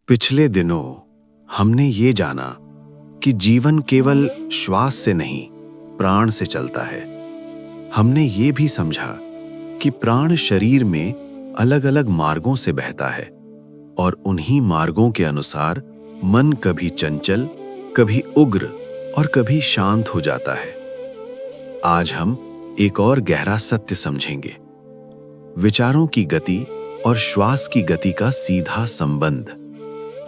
पिछले दिनों हमने ये जाना कि जीवन केवल श्वास से नहीं, प्राण से चलता है। हमने ये भी समझा कि प्राण शरीर में अलग-अलग मार्गों से बहता है और उन्हीं मार्गों के अनुसार मन कभी चंचल, कभी उग्र और कभी शांत हो जाता है। आज हम एक और गहरा सत्य समझेंगे। विचारों की गति और श्वास की गति का सीधा संबंध।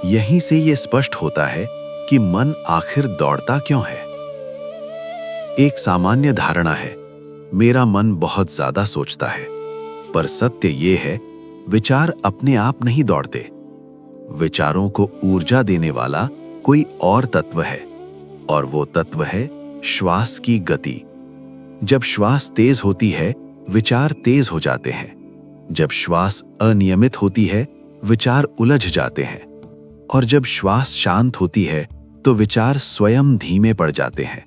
यहीं से ये स्पष्ट होता है कि मन आखिर दौड़ता क्यों है। एक सामान्य धारणा है, मेरा मन बहुत ज्यादा सोचता है, पर सत्य ये है, विचार अपने आप नहीं दौड़ते। विचारों को ऊर्जा देने वाला कोई और तत्व है, और वो तत्व है श्वास की गति। जब श्वास तेज होती है, विचार तेज हो जाते हैं। जब श्वास अनियमित होती है, विचार उलझ जाते हैं। और जब श्वास शांत होती है, तो विचार स्वयं धीमे पड़ जाते हैं।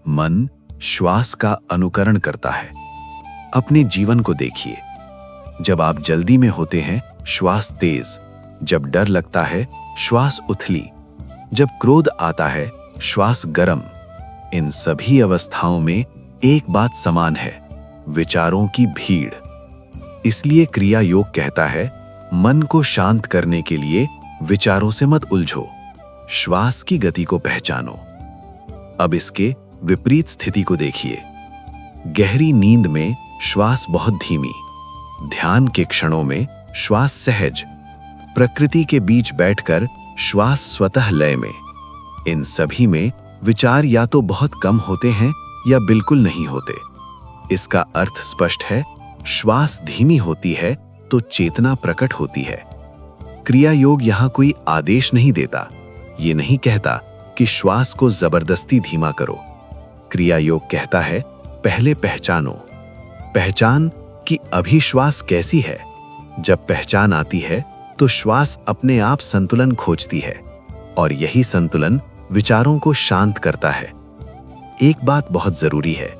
मन श्वास का अनुकरण करता है। अपने जीवन को देखिए। जब आप जल्दी में होते हैं, श्वास तेज। जब डर लगता है, श्वास उथली। जब क्रोध आता है, श्वास गरम। इन सभी अवस्थाओं में एक बात समान है, विचारों की भीड़। इसलिए क्रिया योग कहता है, मन को शांत करने के लिए विचारों से मत उलझो, श्वास की गति को पहचानो। अब इसके विपरीत स्थिति को देखिए। गहरी नींद में श्वास बहुत धीमी, ध्यान के क्षणों में श्वास सहज, प्रकृति के बीच बैठकर श्वास स्वतः लय में। इन सभी में विचार या तो बहुत कम होते हैं या बिल्कुल नहीं होते। इसका अर्थ स्पष्ट है, श्वास धीमी होती है तो चेतना प्रकट होती है। क्रिया योग यहां कोई आदेश नहीं देता। ये नहीं कहता कि श्वास को जबरदस्ती धीमा करो। क्रिया योग कहता है, पहले पहचानो। पहचान कि अभी श्वास कैसी है। जब पहचान आती है तो श्वास अपने आप संतुलन खोजती है, और यही संतुलन विचारों को शांत करता है। एक बात बहुत जरूरी है,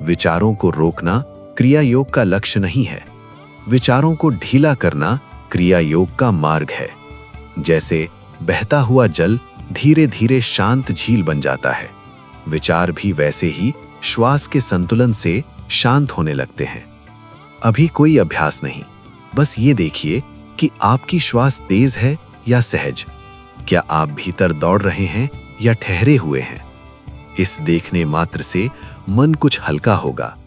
विचारों को रोकना क्रिया योग का लक्ष्य नहीं है। विचारों को ढीला करना क्रिया योग का मार्ग है। जैसे बहता हुआ जल धीरे धीरे शांत झील बन जाता है, विचार भी वैसे ही श्वास के संतुलन से शांत होने लगते हैं। अभी कोई अभ्यास नहीं, बस ये देखिए कि आपकी श्वास तेज है या सहज। क्या आप भीतर दौड़ रहे हैं या ठहरे हुए हैं। इस देखने मात्र से मन कुछ हल्का होगा।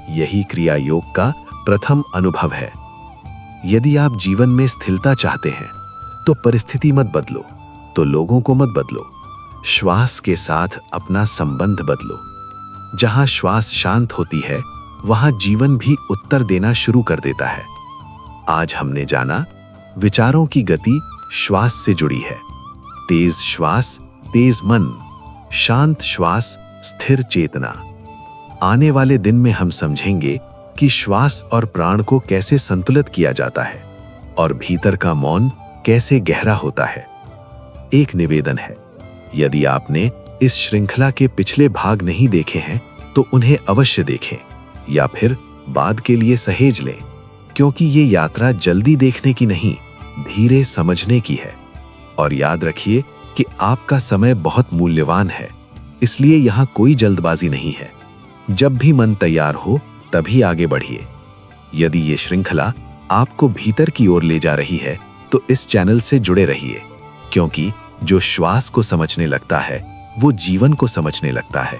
यही क्रिया योग का प्रथम अनुभव है। यदि आप जीवन में स्थिरता चाहते हैं, तो परिस्थिति मत बदलो, तो लोगों को मत बदलो, श्वास के साथ अपना संबंध बदलो। जहां श्वास शांत होती है, वहां जीवन भी उत्तर देना शुरू कर देता है। आज हमने जाना, विचारों की गति श्वास से जुड़ी है। तेज श्वास, तेज मन, शांत श्वास, स्थिर चेतना। आने वाले दिन में हम समझेंगे कि श्वास और प्राण को कैसे संतुलित किया जाता है और भीतर का मौन कैसे गहरा होता है। एक निवेदन है, यदि आपने इस श्रृंखला के पिछले भाग नहीं देखे हैं, तो उन्हें अवश्य देखें या फिर बाद के लिए सहेज लें, क्योंकि ये यात्रा जल्दी देखने की नहीं, धीरे समझने की है। और याद रखिए कि आपका समय बहुत मूल्यवान है, इसलिए यहाँ कोई जल्दबाजी नहीं है। जब भी मन तैयार हो, तभी आगे बढ़िए। यदि ये श्रृंखला आपको भीतर की ओर ले जा रही है, तो इस चैनल से जुड़े रहिए, क्योंकि जो श्वास को समझने लगता है, वो जीवन को समझने लगता है।